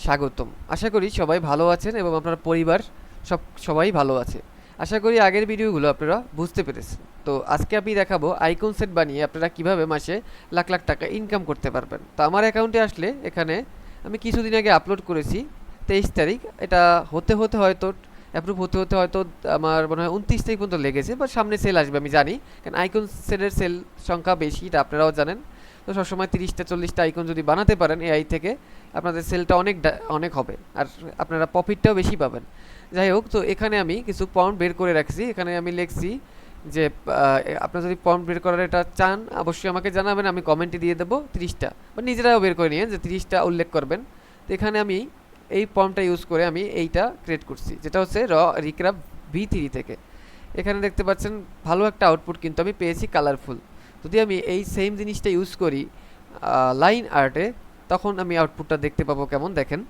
স্বাগতম। আশা করি সবাই ভালো আছেন এবং আপনার পরিবার সবাই ভালো আছে। আশা করি আগের ভিডিওগুলো আপনারা বুঝতে পেরেছেন। তো আজকে আমি দেখাবো আইকন সেট বানিয়ে আপনারা কিভাবে মাসে লাখ লাখ টাকা ইনকাম করতে পারবেন। তো আমার অ্যাকাউন্টে আসলে এখানে আমি কিছুদিন আগে আপলোড করেছি 23 তারিখ। এটা হতে হতে হয়তো অ্যাপ্রুভ হতে হতে হয়তো আমার মনে হয় 29 তারিখ পর্যন্ত লেগেছে, বা সামনে সেল আসবে আমি জানি, কারণ আইকন সেটের সেল সংখ্যা বেশি, এটা আপনারাও জানেন। তো সবসময় 30টা 40টা আইকন যদি বানাতে পারেন এআই থেকে, আপনাদের সেলটা অনেক অনেক হবে, আর আপনারা প্রফিটটাও বেশি পাবেন। যাই হোক, তো এখানে আমি কিছু পয়েন্ট বের করে রাখছি। এখানে আমি লিখছি যে আপনারা যদি পয়েন্ট বের করার এটা চান অবশ্যই আমাকে জানাবেন, আমি কমেন্টে দিয়ে দেবো 30টা, বা নিজেরাও বের করে নিয়ে যে 30টা উল্লেখ করবেন। তো এখানে আমি এই পয়েন্টটা ইউজ করে আমি এইটা ক্রিয়েট করছি, যেটা হচ্ছে রিক্রাফ V3 থেকে। এখানে দেখতে পাচ্ছেন ভালো একটা আউটপুট কিন্তু আমি পেয়েছি, কালারফুল। যদি আমি এই সেম জিনিসটা ইউজ করি লাইন আর্টে, তখন আমি আউটপুটটা দেখতে পাবো কেমন, দেখেন।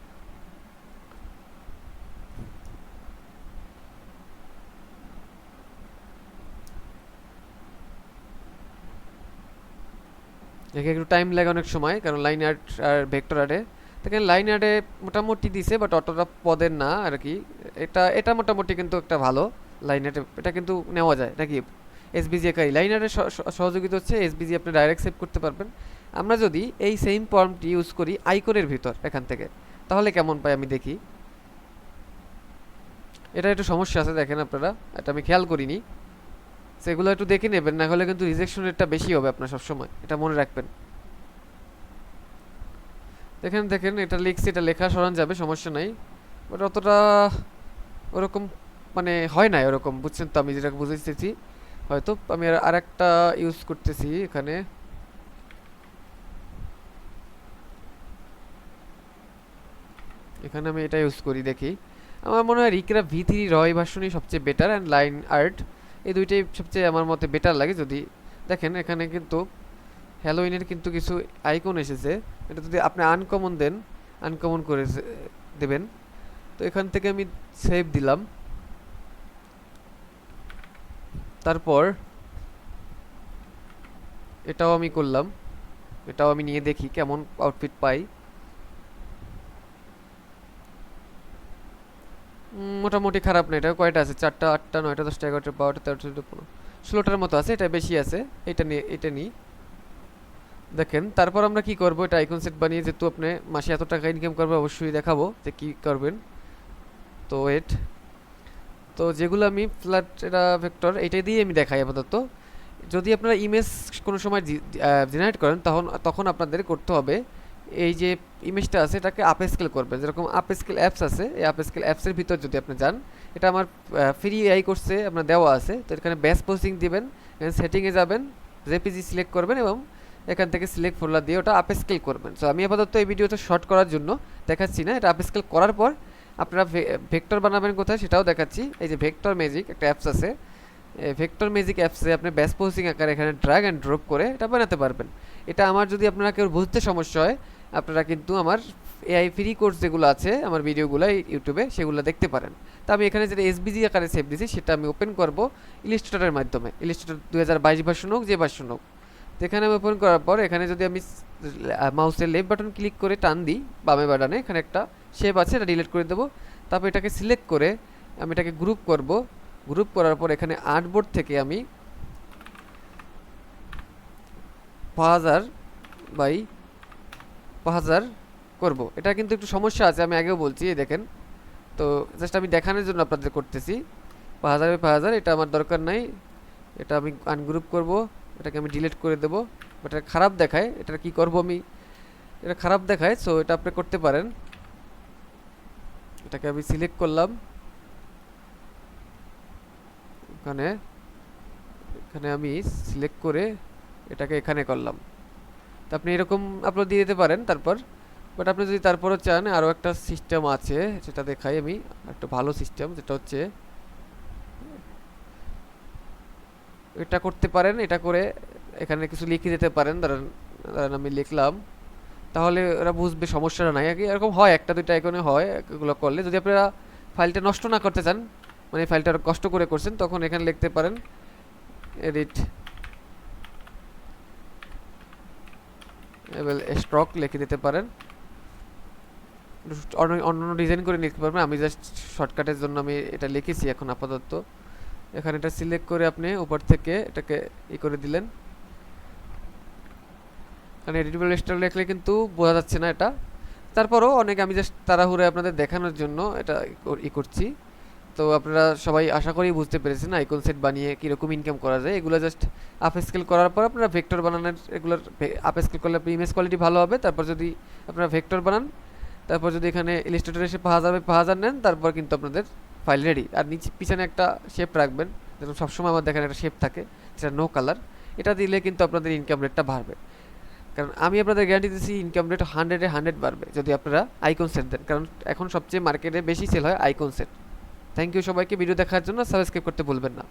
দেখে একটু টাইম লাগে অনেক সময়, কারণ লাইন আর্ট আর ভেক্টর আর্টে দেখেন, লাইন আর্টে মোটামুটি দিছে, বাট অতটা পদের না আর কি। এটা এটা মোটামুটি কিন্তু একটা ভালো লাইন আর্টে, এটা কিন্তু নেওয়া যায় নাকি। এসবিজি একাই লাইন আর্টের সহযোগিতা হচ্ছে এসবিজি, আপনি ডাইরেক্ট সেভ করতে পারবেন। আমরা যদি এই সেম ফর্মটি ইউজ করি আইকনের ভিতর এখান থেকে, তাহলে কেমন পাই আমি দেখি। এটা একটু সমস্যা আছে, দেখেন আপনারা, এটা আমি খেয়াল করিনি। সেগুলো একটু দেখে নেবেন, না হলে কিন্তু রিজেকশন রেটটা বেশি হবে আপনার সবসময়, এটা মনে রাখবেন। দেখেন দেখেন, এটা লিখছি, এটা লেখা সরান যাবে, সমস্যা নাই, বাট অতটা ওরকম মানে হয় না ওরকম, বুঝছেন তো আমি যেটা বুঝাইতেছি। হয়তো আমি আর একটা ইউজ করতেছি এখানে। এখানে আমি এটা ইউজ করি, দেখি। আমার মনে হয় রিকরা V3 রয় ভার্সনই সবচেয়ে বেটার, অ্যান্ড লাইন আর্ট এই দুইটাই সবচেয়ে আমার মতে বেটার লাগে। যদি দেখেন এখানে কিন্তু হ্যালোইনের কিন্তু কিছু আইকন এসেছে, এটা যদি আপনি আনকমন দেন, আনকমন করে দেবেন। তো এখান থেকে আমি সেভ দিলাম, তারপর এটাও আমি করলাম, এটাও আমি নিয়ে দেখি কেমন আউটফিট পাই। মোটামুটি খারাপ না। এটা কয়টা আছে, 4টা 8টা 9টা 10টা 11টা 12টা 13টা 14টা 15 16টার মতো আছে, এটা বেশি আছে। এটা নিয়ে এটা নিই, দেখেন। তারপর আমরা কি করব, এটা আইকন সেট বানিয়ে যেহেতু আপনি মাসে এত টাকা ইনকাম করবে, অবশ্যই দেখাবো যে কি করবেন। তো ওয়েট, তো যেগুলো আমি ফ্ল্যাট এটা ভেক্টর এটাই দিয়ে আমি দেখাই আপাতত। যদি আপনারা ইমেজ কোনো সময় জেনারেট করেন, তখন তখন আপনাদের করতে হবে এই যে ইমেজটা আছে এটাকে আপ স্কেল করবেন। যেরকম আপ স্কেল অ্যাপস আছে, এই আপ স্কেল অ্যাপসের ভিতর যদি আপনি যান, এটা আমার ফ্রি এআই কোর্সে আপনার দেওয়া আছে। তো এখানে ব্যাস পোস্টিং দিবেন, এখানে সেটিংয়ে যাবেন, জেপিজি সিলেক্ট করবেন এবং এখান থেকে সিলেক্ট ফোল্ডার দিয়ে ওটা আপ স্কেল করবেন। সো আমি আপাতত এই ভিডিওটা শর্ট করার জন্য দেখাচ্ছি না, এটা আপ স্কেল করার পর আপনারা ভেক্টর বানাবেন কোথায় সেটাও দেখাচ্ছি। এই যে ভেক্টর ম্যাজিক একটা অ্যাপস আছে, ভেক্টর ম্যাজিক অ্যাপসে আপনি ব্যাস পোস্টিং আকারে এখানে ড্র্যাগ অ্যান্ড ড্রপ করে এটা বানাতে পারবেন। এটা আমার, যদি আপনারা কেউ বুঝতে সমস্যা হয়, আপনারা কিন্তু আমার এআই ফ্রি কোর্স যেগুলো আছে আমার ভিডিওগুলো ইউটিউবে, সেগুলো দেখতে পারেন। তো আমি এখানে যেটা এসবিজি আকারে সেভ দিয়েছি সেটা আমি ওপেন করব ইলিস্ট্রেটরের মাধ্যমে, ইলিস্ট্রেটর 2022 ভার্সন হোক, যে ভার্সন হোক। তো এখানে আমি ওপেন করার পর এখানে যদি আমি মাউসের লেফট বাটন ক্লিক করে টান দিই বামে বাটনে, এখানে একটা শেপ আছে, এটা ডিলিট করে দেবো। তারপর এটাকে সিলেক্ট করে আমি এটাকে গ্রুপ করব। গ্রুপ করার পর এখানে আর্টবোর্ড থেকে আমি 5000 বাই 5000 করব। এটা কিন্তু একটু সমস্যা আছে, আমি আগেও বলছি, এই দেখেন। তো জাস্ট আমি দেখানোর জন্য আপনাদের করতেছি। 5000 বাই 5000 এটা আমার দরকার নাই, এটা আমি আনগ্রুপ করব, এটাকে আমি ডিলিট করে দেবো। বাট এটা খারাপ দেখায়, এটা কি করব আমি, এটা খারাপ দেখায়, সো এটা আপনি করতে পারেন। এটাকে আমি সিলেক্ট করলাম, এখানে এখানে আমি সিলেক্ট করে এটাকে এখানে করলাম। তো আপনি এরকম আপলোড দিয়ে দিতে পারেন। তারপর বাট আপনি যদি তারপরও চান, আরও একটা সিস্টেম আছে সেটা দেখাই আমি, একটা ভালো সিস্টেম, যেটা হচ্ছে এটা করতে পারেন। এটা করে এখানে কিছু লিখে দিতে পারেন, ধরেন ধরেন আমি লিখলাম, তাহলে ওরা বুঝবে, সমস্যাটা নাই। এরকম হয়, একটা দুইটা আইকনে হয় এগুলো করলে। যদি আপনারা ফাইলটা নষ্ট না করতে চান, মানে ফাইলটা কষ্ট করে করছেন, তখন এখানে লিখতে পারেন এডিট এবেল স্ট্রক লিখে দিতে পারেন। অন্য ডিজাইন করে নিতে পারবেন। আমি জাস্ট শর্টকাটের জন্য আমি এটা লিখেছি এখন আপাতত। এখানে এটা সিলেক্ট করে আপনি উপর থেকে এটাকে করে দিলেন। কারণ এডিটেবল স্টাইল লিখলে কিন্তু বোঝা যাচ্ছে না এটা। তারপরও অনেক আমি জাস্ট তাড়াহুড়ো আপনাদের দেখানোর জন্য এটা করছি। তো আপনারা সবাই আশা করি বুঝতে পেরেছেন আইকন সেট বানিয়ে কীরকম ইনকাম করা যায়। এগুলো জাস্ট আপ স্কেল করার পর আপনারা ভেক্টর বানানোর, এগুলোর আপ স্কেল করলে ইমেজ কোয়ালিটি ভালো হবে। তারপর যদি আপনারা ভেক্টর বানান, তারপর যদি এখানে ইলাস্ট্রেটর এসে 5000 নেন, তারপর কিন্তু আপনাদের ফাইল রেডি। আর নিচে পিছনে একটা শেপ রাখবেন, যেন সবসময় আমার দেখেন একটা শেপ থাকে যেটা নো কালার। এটা দিলে কিন্তু আপনাদের ইনকাম রেটটা বাড়বে। কারণ আমি আপনাদের গ্যারান্টি দিচ্ছি ইনকাম রেট 100-এ 100 বাড়বে যদি আপনারা আইকন সেট দেন। কারণ এখন সবচেয়ে মার্কেটে বেশি সেল হয় আইকন সেট। থ্যাংক ইউ সবাইকে ভিডিও দেখার জন্য। সাবস্ক্রাইব করতে ভুলবেন না।